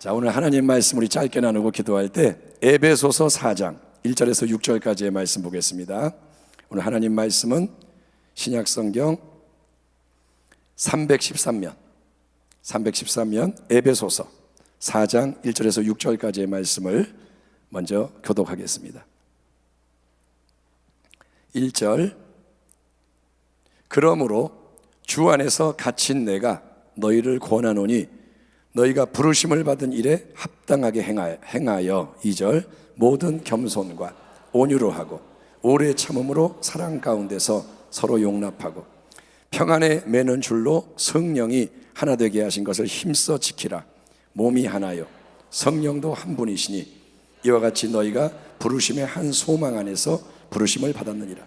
자, 오늘 하나님 말씀 우리 짧게 나누고 기도할 때 에베소서 4장 1절에서 6절까지의 말씀 보겠습니다. 오늘 하나님 말씀은 신약성경 313면 에베소서 4장 1절에서 6절까지의 말씀을 먼저 교독하겠습니다. 1절, 그러므로 주 안에서 갇힌 내가 너희를 권하노니 너희가 부르심을 받은 일에 합당하게 행하여 2절, 모든 겸손과 온유로 하고 오래 참음으로 사랑 가운데서 서로 용납하고 평안에 매는 줄로 성령이 하나 되게 하신 것을 힘써 지키라. 몸이 하나요 성령도 한 분이시니 이와 같이 너희가 부르심의 한 소망 안에서 부르심을 받았느니라.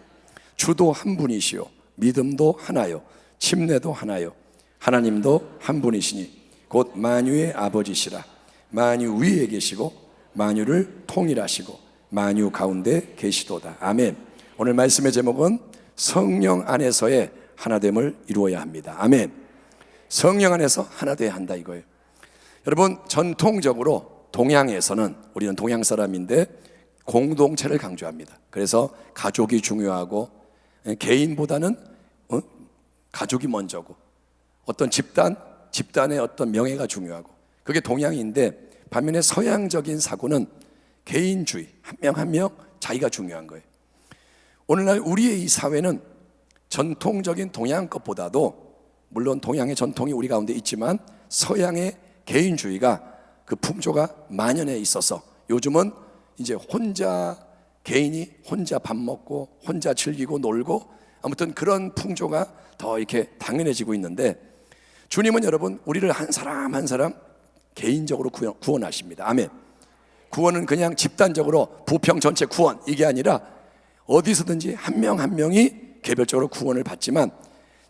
주도 한 분이시요 믿음도 하나요 침례도 하나요 하나님도 한 분이시니 곧 만유의 아버지시라. 만유 위에 계시고 만유를 통일하시고 만유 가운데 계시도다. 아멘. 오늘 말씀의 제목은 성령 안에서의 하나됨을 이루어야 합니다. 아멘. 성령 안에서 하나 되어야 한다 이거예요. 여러분, 전통적으로 동양에서는, 우리는 동양 사람인데 공동체를 강조합니다. 그래서 가족이 중요하고 개인보다는 가족이 먼저고 어떤 집단의 어떤 명예가 중요하고, 그게 동양인데, 반면에 서양적인 사고는 개인주의, 한 명 한 명 자기가 중요한 거예요. 오늘날 우리의 이 사회는 전통적인 동양 것보다도, 물론 동양의 전통이 우리 가운데 있지만 서양의 개인주의가 그 풍조가 만연해 있어서 요즘은 이제 개인이 혼자 밥 먹고 혼자 즐기고 놀고, 아무튼 그런 풍조가 더 이렇게 당연해지고 있는데, 주님은 여러분 우리를 한 사람 한 사람 개인적으로 구원하십니다. 아멘. 구원은 그냥 집단적으로 부평 전체 구원 이게 아니라 어디서든지 한 명 한 명이 개별적으로 구원을 받지만,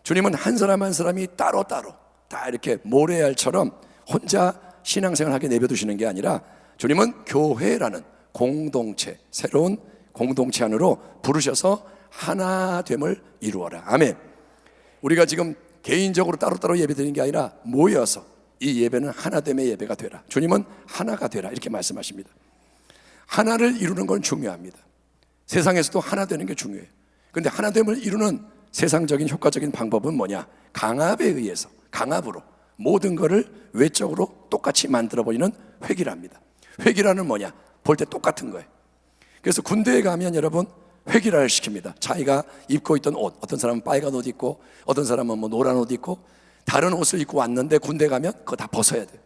주님은 한 사람 한 사람이 따로따로 다 이렇게 모래알처럼 혼자 신앙생활하게 내버려두시는 게 아니라, 주님은 교회라는 공동체, 새로운 공동체 안으로 부르셔서 하나됨을 이루어라. 아멘. 우리가 지금 개인적으로 따로따로 예배드리는 게 아니라 모여서 이 예배는 하나됨의 예배가 되라. 주님은 하나가 되라 이렇게 말씀하십니다. 하나를 이루는 건 중요합니다. 세상에서도 하나 되는 게 중요해요. 그런데 하나됨을 이루는 세상적인 효과적인 방법은 뭐냐? 강압에 의해서, 강압으로 모든 것을 외적으로 똑같이 만들어버리는 회기랍니다. 회기라는 뭐냐? 볼 때 똑같은 거예요. 그래서 군대에 가면 여러분 회기라를 시킵니다. 자기가 입고 있던 옷, 어떤 사람은 빨간 옷 입고 어떤 사람은 뭐 노란 옷 입고 다른 옷을 입고 왔는데 군대 가면 그거 다 벗어야 돼요.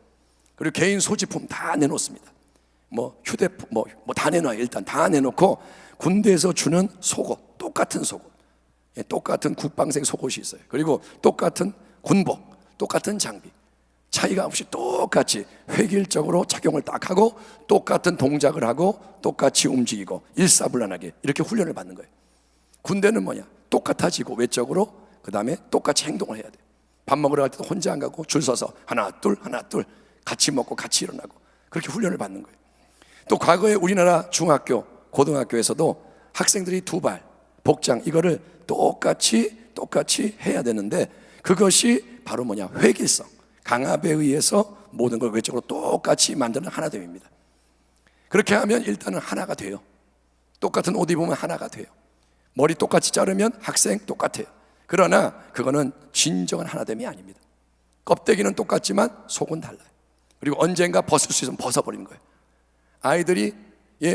그리고 개인 소지품 다 내놓습니다. 뭐 휴대폰 뭐 다 내놔요. 일단 다 내놓고 군대에서 주는 속옷, 똑같은 속옷, 똑같은 국방색 속옷이 있어요. 그리고 똑같은 군복, 똑같은 장비, 차이가 없이 똑같이 획일적으로 착용을 딱 하고 똑같은 동작을 하고 똑같이 움직이고 일사불란하게 이렇게 훈련을 받는 거예요. 군대는 뭐냐? 똑같아지고 외적으로, 그 다음에 똑같이 행동을 해야 돼요. 밥 먹으러 갈 때도 혼자 안 가고 줄 서서 하나 둘 같이 먹고 같이 일어나고 그렇게 훈련을 받는 거예요. 또 과거에 우리나라 중학교, 고등학교에서도 학생들이 두발, 복장 이거를 똑같이 해야 되는데, 그것이 바로 뭐냐? 획일성, 강압에 의해서 모든 걸 외적으로 똑같이 만드는 하나됨입니다. 그렇게 하면 일단은 하나가 돼요. 똑같은 옷 입으면 하나가 돼요. 머리 똑같이 자르면 학생 똑같아요. 그러나 그거는 진정한 하나됨이 아닙니다. 껍데기는 똑같지만 속은 달라요. 그리고 언젠가 벗을 수 있으면 벗어버리는 거예요. 아이들이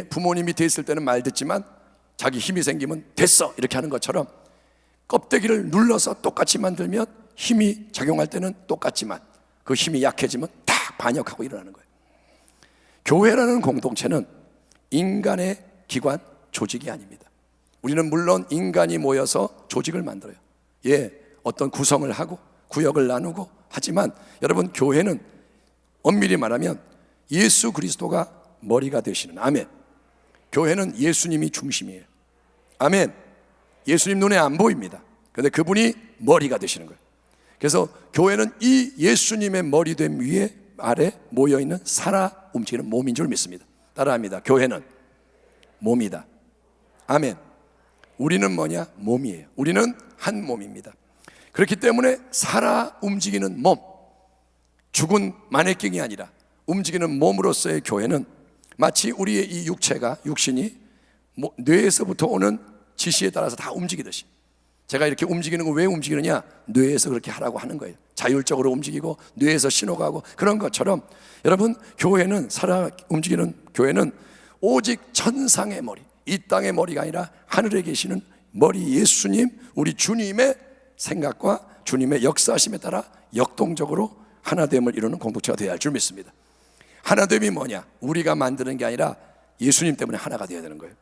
부모님 밑에 있을 때는 말 듣지만 자기 힘이 생기면 됐어 이렇게 하는 것처럼, 껍데기를 눌러서 똑같이 만들면 힘이 작용할 때는 똑같지만 그 힘이 약해지면 다 반역하고 일어나는 거예요. 교회라는 공동체는 인간의 기관, 조직이 아닙니다. 우리는 물론 인간이 모여서 조직을 만들어요. 어떤 구성을 하고 구역을 나누고 하지만, 여러분 교회는 엄밀히 말하면 예수 그리스도가 머리가 되시는, 아멘. 교회는 예수님이 중심이에요. 아멘. 예수님 눈에 안 보입니다. 그런데 그분이 머리가 되시는 거예요. 그래서 교회는 이 예수님의 머리됨 위에 아래 모여있는 살아 움직이는 몸인 줄 믿습니다. 따라합니다. 교회는 몸이다. 아멘. 우리는 뭐냐? 몸이에요. 우리는 한 몸입니다. 그렇기 때문에 살아 움직이는 몸, 죽은 마네킹이 아니라 움직이는 몸으로서의 교회는 마치 우리의 이 육체가, 육신이 뇌에서부터 오는 지시에 따라서 다 움직이듯이, 제가 이렇게 움직이는 거 왜 움직이느냐? 뇌에서 그렇게 하라고 하는 거예요. 자율적으로 움직이고 뇌에서 신호가 가고 그런 것처럼, 여러분, 교회는, 움직이는 교회는 오직 천상의 머리, 이 땅의 머리가 아니라 하늘에 계시는 머리 예수님, 우리 주님의 생각과 주님의 역사하심에 따라 역동적으로 하나됨을 이루는 공동체가 되어야 할 줄 믿습니다. 하나됨이 뭐냐? 우리가 만드는 게 아니라 예수님 때문에 하나가 되어야 되는 거예요.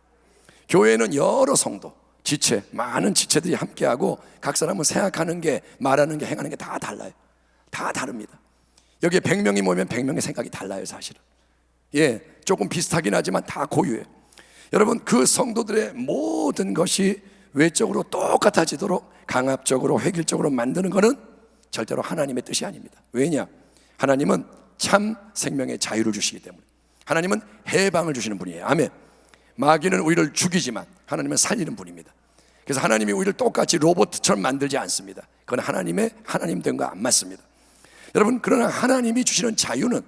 교회는 여러 성도, 지체, 많은 지체들이 함께하고 각 사람은 생각하는 게, 말하는 게, 행하는 게 다 달라요. 다 다릅니다. 여기에 100명이 모이면 100명의 생각이 달라요, 사실은. 조금 비슷하긴 하지만 다 고유해요. 여러분, 그 성도들의 모든 것이 외적으로 똑같아지도록 강압적으로, 획일적으로 만드는 것은 절대로 하나님의 뜻이 아닙니다. 왜냐? 하나님은 참 생명의 자유를 주시기 때문에. 하나님은 해방을 주시는 분이에요. 아멘. 마귀는 우리를 죽이지만 하나님은 살리는 분입니다. 그래서 하나님이 우리를 똑같이 로봇처럼 만들지 않습니다. 그건 하나님의 하나님됨과 안 맞습니다. 여러분, 그러나 하나님이 주시는 자유는,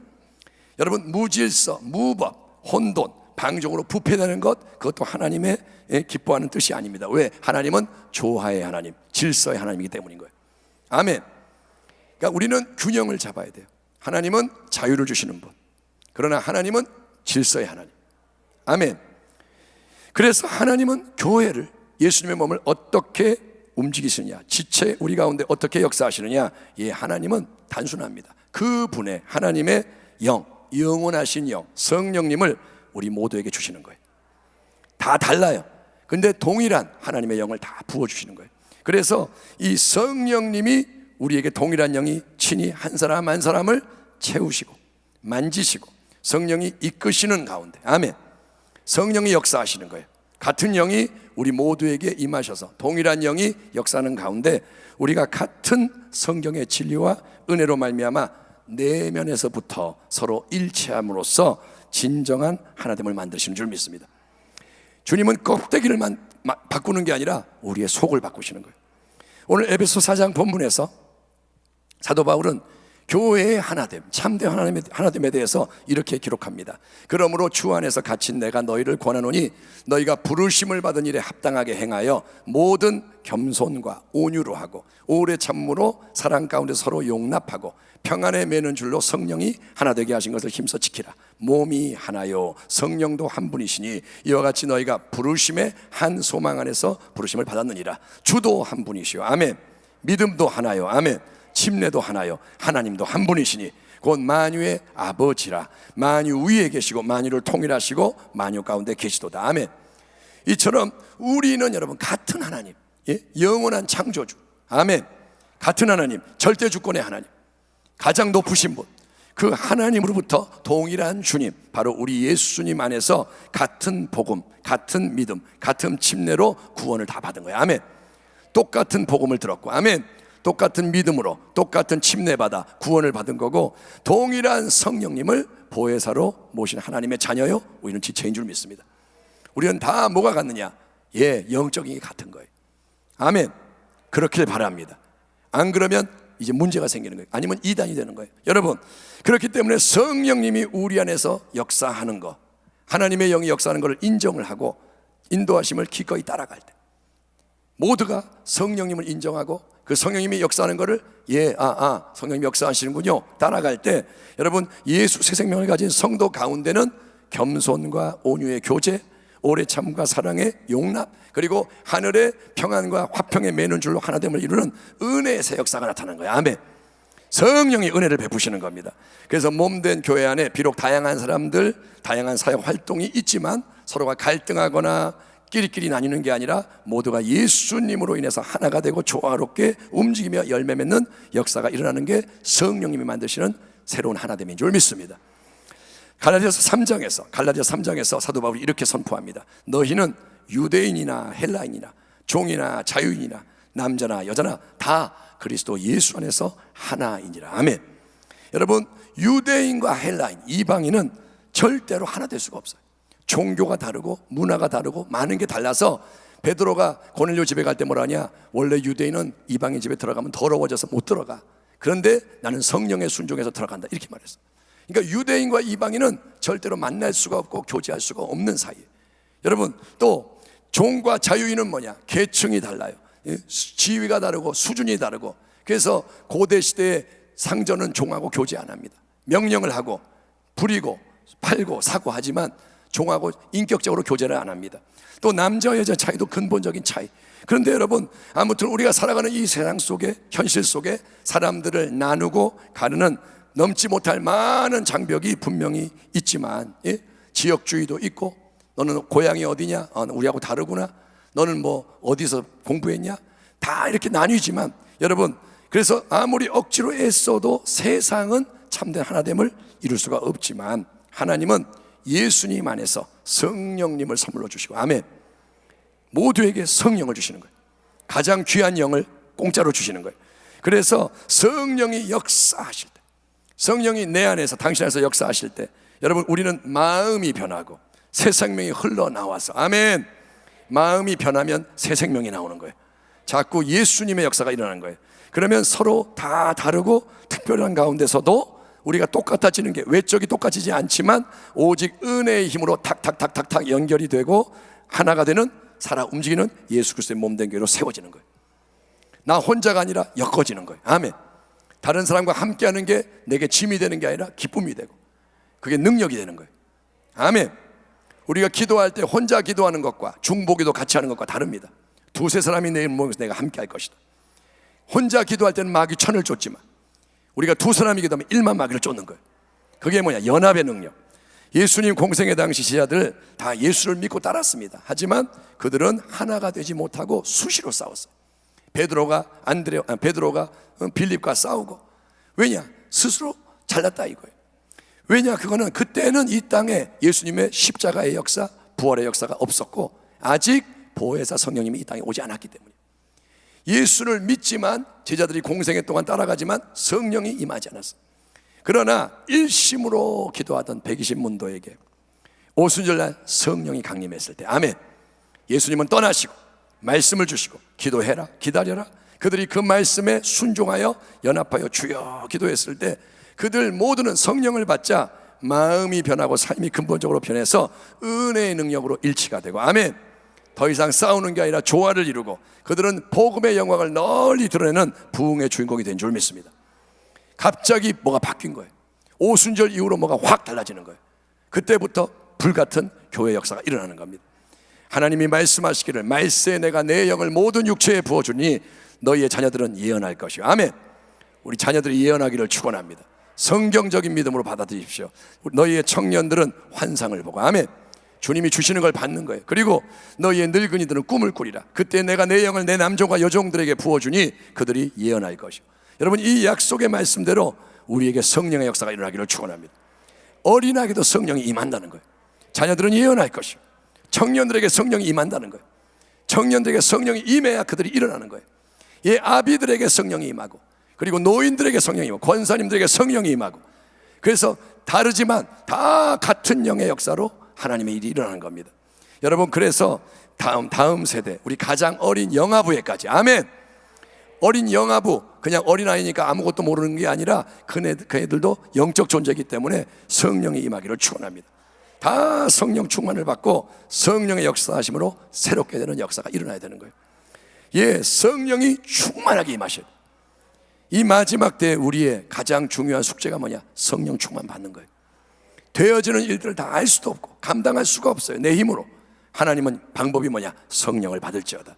여러분, 무질서, 무법, 혼돈, 방종으로 부패되는 것, 그것도 하나님의 기뻐하는 뜻이 아닙니다. 왜? 하나님은 조화의 하나님, 질서의 하나님이기 때문인 거예요. 아멘. 그러니까 우리는 균형을 잡아야 돼요. 하나님은 자유를 주시는 분, 그러나 하나님은 질서의 하나님. 아멘. 그래서 하나님은 교회를, 예수님의 몸을 어떻게 움직이시느냐, 지체 우리 가운데 어떻게 역사하시느냐, 하나님은 단순합니다. 그분의, 하나님의 영, 영원하신 영, 성령님을 우리 모두에게 주시는 거예요. 다 달라요. 근데 동일한 하나님의 영을 다 부어주시는 거예요. 그래서 이 성령님이 우리에게 동일한 영이 친히 한 사람 한 사람을 채우시고 만지시고 성령이 이끄시는 가운데, 아멘, 성령이 역사하시는 거예요. 같은 영이 우리 모두에게 임하셔서 동일한 영이 역사하는 가운데 우리가 같은 성경의 진리와 은혜로 말미암아 내면에서부터 서로 일치함으로써 진정한 하나됨을 만드시는 줄 믿습니다. 주님은 껍데기를 바꾸는 게 아니라 우리의 속을 바꾸시는 거예요. 오늘 에베소 4장 본문에서 사도 바울은 교회의 하나됨, 참된 하나됨에 대해서 이렇게 기록합니다. 그러므로 주 안에서 갇힌 내가 너희를 권하노니 너희가 부르심을 받은 일에 합당하게 행하여 모든 겸손과 온유로 하고 오래 참음으로 사랑 가운데 서로 용납하고 평안에 매는 줄로 성령이 하나 되게 하신 것을 힘써 지키라. 몸이 하나요 성령도 한 분이시니 이와 같이 너희가 부르심의 한 소망 안에서 부르심을 받았느니라. 주도 한 분이시요, 아멘. 믿음도 하나요, 아멘. 침례도 하나요, 하나님도 한 분이시니 곧 만유의 아버지라. 만유 위에 계시고 만유를 통일하시고 만유 가운데 계시도다, 아멘. 이처럼 우리는 여러분 같은 하나님, 영원한 창조주, 아멘, 같은 하나님, 절대 주권의 하나님, 가장 높으신 분, 그 하나님으로부터 동일한 주님, 바로 우리 예수님 안에서 같은 복음, 같은 믿음, 같은 침례로 구원을 다 받은 거예요, 아멘. 똑같은 복음을 들었고, 아멘, 똑같은 믿음으로 똑같은 침례받아 구원을 받은 거고, 동일한 성령님을 보혜사로 모신 하나님의 자녀요, 우리는 지체인 줄 믿습니다. 우리는 다 뭐가 같느냐? 영적인 게 같은 거예요, 아멘. 그렇길 바랍니다. 안 그러면 이제 문제가 생기는 거예요. 아니면 이단이 되는 거예요. 여러분, 그렇기 때문에 성령님이 우리 안에서 역사하는 것, 하나님의 영이 역사하는 것을 인정을 하고 인도하심을 기꺼이 따라갈 때, 모두가 성령님을 인정하고 그 성령님이 역사하는 것을 성령님이 역사하시는군요 따라갈 때, 여러분, 예수 새 생명을 가진 성도 가운데는 겸손과 온유의 교제, 오래 참과 사랑의 용납, 그리고 하늘의 평안과 화평에 매는 줄로 하나됨을 이루는 은혜의 새 역사가 나타나는 거예요, 아멘. 성령이 은혜를 베푸시는 겁니다. 그래서 몸된 교회 안에 비록 다양한 사람들, 다양한 사역 활동이 있지만 서로가 갈등하거나 끼리끼리 나뉘는 게 아니라 모두가 예수님으로 인해서 하나가 되고 조화롭게 움직이며 열매 맺는 역사가 일어나는 게 성령님이 만드시는 새로운 하나됨인 줄 믿습니다. 갈라디아서 3장에서 사도 바울이 이렇게 선포합니다. 너희는 유대인이나 헬라인이나 종이나 자유인이나 남자나 여자나 다 그리스도 예수 안에서 하나이니라, 아멘. 여러분, 유대인과 헬라인, 이방인은 절대로 하나 될 수가 없어요. 종교가 다르고 문화가 다르고 많은 게 달라서 베드로가 고넬료 집에 갈 때 뭐라 하냐? 원래 유대인은 이방인 집에 들어가면 더러워져서 못 들어가, 그런데 나는 성령의 순종해서 들어간다, 이렇게 말했어. 그러니까 유대인과 이방인은 절대로 만날 수가 없고 교제할 수가 없는 사이에. 여러분, 또 종과 자유인은 뭐냐? 계층이 달라요. 지위가 다르고 수준이 다르고. 그래서 고대 시대의 상전은 종하고 교제 안 합니다. 명령을 하고 부리고 팔고 사고 하지만 종하고 인격적으로 교제를 안 합니다. 또 남자와 여자 차이도 근본적인 차이. 그런데 여러분, 아무튼 우리가 살아가는 이 세상 속에, 현실 속에 사람들을 나누고 가르는 넘지 못할 많은 장벽이 분명히 있지만, 지역주의도 있고, 너는 고향이 어디냐? 우리하고 다르구나. 너는 뭐 어디서 공부했냐? 다 이렇게 나뉘지만, 여러분, 그래서 아무리 억지로 애써도 세상은 참된 하나됨을 이룰 수가 없지만, 하나님은 예수님 안에서 성령님을 선물로 주시고, 아멘. 모두에게 성령을 주시는 거예요. 가장 귀한 영을 공짜로 주시는 거예요. 그래서 성령이 역사하실 때, 성령이 내 안에서, 당신 안에서 역사하실 때, 여러분, 우리는 마음이 변하고 새 생명이 흘러나와서, 아멘. 마음이 변하면 새 생명이 나오는 거예요. 자꾸 예수님의 역사가 일어나는 거예요. 그러면 서로 다 다르고 특별한 가운데서도 우리가 똑같아지는 게, 외적이 똑같아지지 않지만 오직 은혜의 힘으로 탁탁탁탁탁 연결이 되고 하나가 되는, 살아 움직이는 예수 그리스도의 몸된 교회로 세워지는 거예요. 나 혼자가 아니라 엮어지는 거예요. 아멘. 다른 사람과 함께하는 게 내게 짐이 되는 게 아니라 기쁨이 되고, 그게 능력이 되는 거예요. 아멘. 우리가 기도할 때 혼자 기도하는 것과 중보기도 같이 하는 것과 다릅니다. 두세 사람이 내 모여서 내가 함께 할 것이다. 혼자 기도할 때는 마귀 천을 쫓지만 우리가 두 사람이 기도하면 1만 마귀를 쫓는 거예요. 그게 뭐냐? 연합의 능력. 예수님 공생의 당시 제자들 다 예수를 믿고 따랐습니다. 하지만 그들은 하나가 되지 못하고 수시로 싸웠어요. 베드로가 빌립과 싸우고. 왜냐? 스스로 잘났다 이거예요. 왜냐? 그거는 그때는 이 땅에 예수님의 십자가의 역사, 부활의 역사가 없었고 아직 보혜사 성령님이 이 땅에 오지 않았기 때문에. 예수를 믿지만 제자들이 공생애 동안 따라가지만 성령이 임하지 않았어요. 그러나 일심으로 기도하던 120문도에게 오순절날 성령이 강림했을 때, 아멘, 예수님은 떠나시고 말씀을 주시고 기도해라, 기다려라. 그들이 그 말씀에 순종하여 연합하여 주여 기도했을 때 그들 모두는 성령을 받자 마음이 변하고 삶이 근본적으로 변해서 은혜의 능력으로 일치가 되고, 아멘. 더 이상 싸우는 게 아니라 조화를 이루고 그들은 복음의 영광을 널리 드러내는 부흥의 주인공이 된 줄 믿습니다. 갑자기 뭐가 바뀐 거예요. 오순절 이후로 뭐가 확 달라지는 거예요. 그때부터 불같은 교회 역사가 일어나는 겁니다. 하나님이 말씀하시기를 말세에 내가 내 영을 모든 육체에 부어주니 너희의 자녀들은 예언할 것이요. 아멘. 우리 자녀들이 예언하기를 축원합니다. 성경적인 믿음으로 받아들이십시오. 너희의 청년들은 환상을 보고, 아멘. 주님이 주시는 걸 받는 거예요. 그리고 너희의 늙은이들은 꿈을 꾸리라. 그때 내가 내 영을 내 남종과 여종들에게 부어주니 그들이 예언할 것이요. 여러분, 이 약속의 말씀대로 우리에게 성령의 역사가 일어나기를 축원합니다. 어린아이도 성령이 임한다는 거예요. 자녀들은 예언할 것이요. 청년들에게 성령이 임한다는 거예요. 청년들에게 성령이 임해야 그들이 일어나는 거예요. 아비들에게 성령이 임하고, 그리고 노인들에게 성령이 임하고, 권사님들에게 성령이 임하고, 그래서 다르지만 다 같은 영의 역사로 하나님의 일이 일어나는 겁니다. 여러분, 그래서 다음 세대, 우리 가장 어린 영아부에까지, 아멘. 어린 영아부, 그냥 어린아이니까 아무것도 모르는 게 아니라 그 애들도 영적 존재이기 때문에 성령이 임하기를 축원합니다. 다 성령 충만을 받고 성령의 역사하심으로 새롭게 되는 역사가 일어나야 되는 거예요. 성령이 충만하게 임하셔요. 이 마지막 때 우리의 가장 중요한 숙제가 뭐냐? 성령 충만 받는 거예요. 되어지는 일들을 다 알 수도 없고 감당할 수가 없어요, 내 힘으로. 하나님은 방법이 뭐냐? 성령을 받을지어다.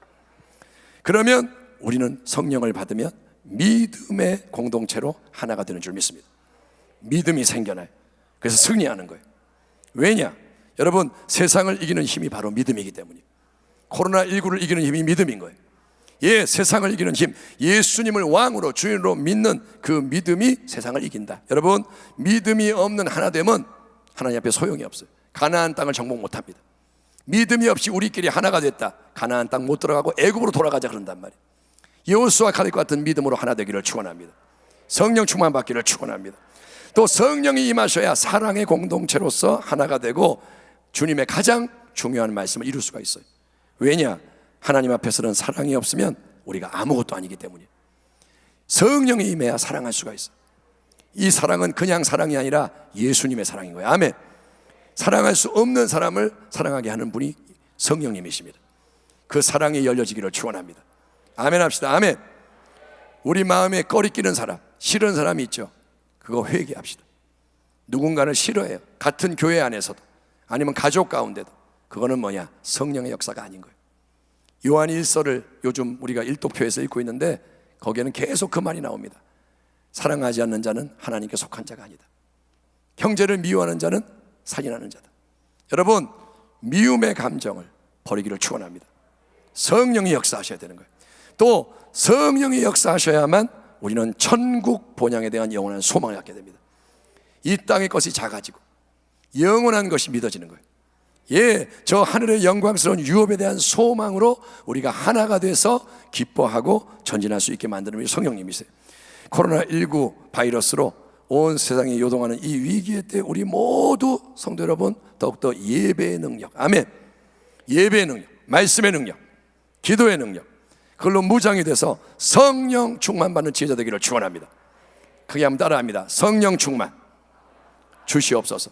그러면 우리는 성령을 받으면 믿음의 공동체로 하나가 되는 줄 믿습니다. 믿음이 생겨나요. 그래서 승리하는 거예요. 왜냐? 여러분, 세상을 이기는 힘이 바로 믿음이기 때문이에요. 코로나19를 이기는 힘이 믿음인 거예요. 세상을 이기는 힘, 예수님을 왕으로 주인으로 믿는 그 믿음이 세상을 이긴다. 여러분, 믿음이 없는 하나됨은 하나님 앞에 소용이 없어요. 가나안 땅을 정복 못합니다. 믿음이 없이 우리끼리 하나가 됐다, 가나안 땅 못 들어가고 애굽으로 돌아가자 그런단 말이에요. 여호수아 칼과 같은 믿음으로 하나 되기를 축원합니다. 성령 충만 받기를 축원합니다. 또 성령이 임하셔야 사랑의 공동체로서 하나가 되고 주님의 가장 중요한 말씀을 이룰 수가 있어요. 왜냐? 하나님 앞에서는 사랑이 없으면 우리가 아무것도 아니기 때문이에요. 성령이 임해야 사랑할 수가 있어요. 이 사랑은 그냥 사랑이 아니라 예수님의 사랑인 거예요. 아멘. 사랑할 수 없는 사람을 사랑하게 하는 분이 성령님이십니다. 그 사랑이 열려지기를 축원합니다. 아멘 합시다. 아멘. 우리 마음에 꺼리끼는 사람, 싫은 사람이 있죠. 그거 회개합시다. 누군가를 싫어해요. 같은 교회 안에서도, 아니면 가족 가운데도. 그거는 뭐냐? 성령의 역사가 아닌 거예요. 요한 1서를 요즘 우리가 일독표에서 읽고 있는데 거기에는 계속 그 말이 나옵니다. 사랑하지 않는 자는 하나님께 속한 자가 아니다. 형제를 미워하는 자는 살인하는 자다. 여러분, 미움의 감정을 버리기를 축원합니다. 성령이 역사하셔야 되는 거예요. 또 성령이 역사하셔야만 우리는 천국 본향에 대한 영원한 소망을 갖게 됩니다. 이 땅의 것이 작아지고 영원한 것이 믿어지는 거예요. 예, 저 하늘의 영광스러운 유업에 대한 소망으로 우리가 하나가 돼서 기뻐하고 전진할 수 있게 만드는 분이 성령님이세요. 코로나19 바이러스로 온 세상이 요동하는 이 위기의 때 우리 모두 성도 여러분 더욱더 예배의 능력, 아멘, 예배의 능력, 말씀의 능력, 기도의 능력, 그걸로 무장이 돼서 성령 충만받는 지혜자 되기를 축원합니다. 크게 한번 따라합니다. 성령 충만 주시옵소서.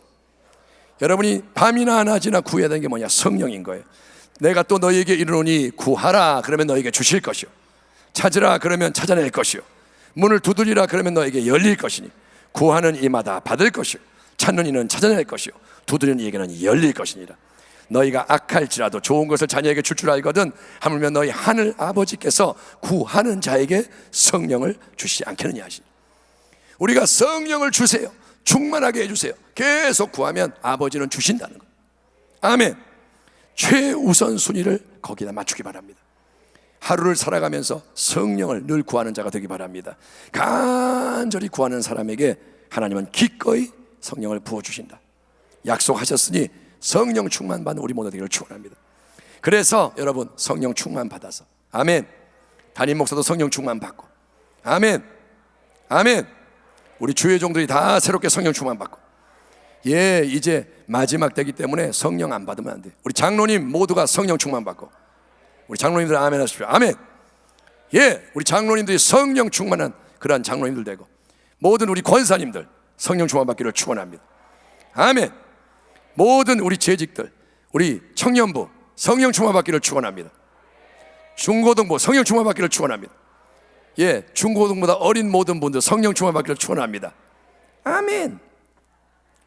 여러분이 밤이나 낮이나 구해야 되는 게 뭐냐? 성령인 거예요. 내가 또 너희에게 이르노니 구하라 그러면 너희에게 주실 것이요, 찾으라 그러면 찾아낼 것이요, 문을 두드리라 그러면 너에게 열릴 것이니 구하는 이마다 받을 것이요, 찾는 이는 찾아낼 것이요, 두드리는 이에게는 열릴 것이니라. 너희가 악할지라도 좋은 것을 자녀에게 줄 줄 알거든 하물며 너희 하늘 아버지께서 구하는 자에게 성령을 주시지 않겠느냐 하시니, 우리가 성령을 주세요, 충만하게 해주세요. 계속 구하면 아버지는 주신다는 거예요. 아멘. 최우선 순위를 거기다 맞추기 바랍니다. 하루를 살아가면서 성령을 늘 구하는 자가 되기 바랍니다. 간절히 구하는 사람에게 하나님은 기꺼이 성령을 부어주신다. 약속하셨으니 성령 충만 받는 우리 모두 되기를 축원합니다. 그래서 여러분 성령 충만 받아서, 아멘, 담임 목사도 성령 충만 받고, 아멘, 아멘, 우리 주의 종들이 다 새롭게 성령 충만 받고, 예, 이제 마지막 때기 때문에 성령 안 받으면 안 돼. 우리 장로님 모두가 성령 충만 받고, 우리 장로님들 아멘 하십시오. 아멘. 예, 우리 장로님들이 성령 충만한 그러한 장로님들 되고, 모든 우리 권사님들 성령 충만 받기를 축원합니다. 아멘. 모든 우리 재직들, 우리 청년부 성령 충만 받기를 축원합니다. 중고등부 성령 충만 받기를 축원합니다. 예, 중고등보다 어린 모든 분들 성령 충만 받기를 축원합니다. 아멘.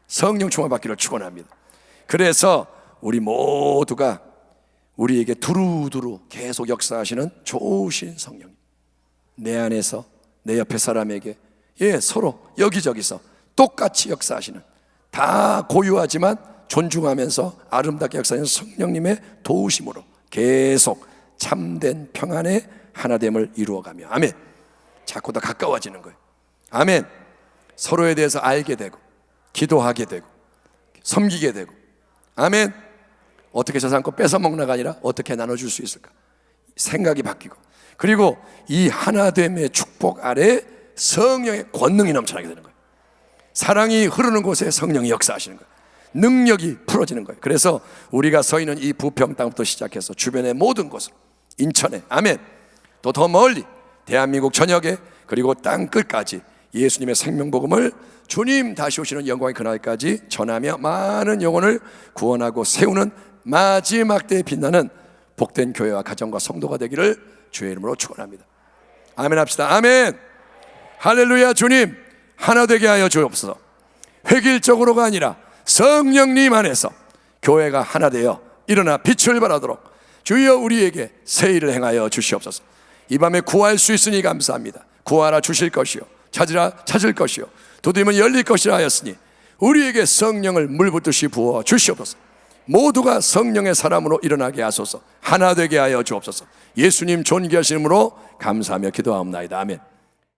성령 충만 받기를 축원합니다. 그래서 우리 모두가 우리에게 두루두루 계속 역사하시는 좋으신 성령, 내 안에서 내 옆에 사람에게, 예, 서로 여기저기서 똑같이 역사하시는, 다 고유하지만 존중하면서 아름답게 역사하는 성령님의 도우심으로 계속 참된 평안의 하나됨을 이루어가며, 아멘, 자꾸 더 가까워지는 거예요. 아멘. 서로에 대해서 알게 되고 기도하게 되고 섬기게 되고, 아멘. 어떻게 저 사람 거 뺏어먹나가 아니라 어떻게 나눠줄 수 있을까 생각이 바뀌고, 그리고 이 하나됨의 축복 아래 성령의 권능이 넘쳐나게 되는 거예요. 사랑이 흐르는 곳에 성령이 역사하시는 거예요. 능력이 풀어지는 거예요. 그래서 우리가 서 있는 이 부평 땅부터 시작해서 주변의 모든 곳을, 인천에, 아멘, 또 더 멀리 대한민국 전역에, 그리고 땅 끝까지 예수님의 생명복음을 주님 다시 오시는 영광의 그날까지 전하며 많은 영혼을 구원하고 세우는 마지막 때에 빛나는 복된 교회와 가정과 성도가 되기를 주의 이름으로 축원합니다. 아멘 합시다. 아멘. 할렐루야. 주님 하나 되게 하여 주옵소서. 획일적으로가 아니라 성령님 안에서 교회가 하나 되어 일어나 빛을 발하도록 주여 우리에게 새 일을 행하여 주시옵소서. 이 밤에 구할 수 있으니 감사합니다. 구하라 주실 것이요, 찾으라 찾을 것이요, 두드리면 열릴 것이라 하였으니 우리에게 성령을 물붓듯이 부어 주시옵소서. 모두가 성령의 사람으로 일어나게 하소서. 하나 되게 하여 주옵소서. 예수님 존귀하신 이름으로 감사하며 기도하옵나이다. 아멘.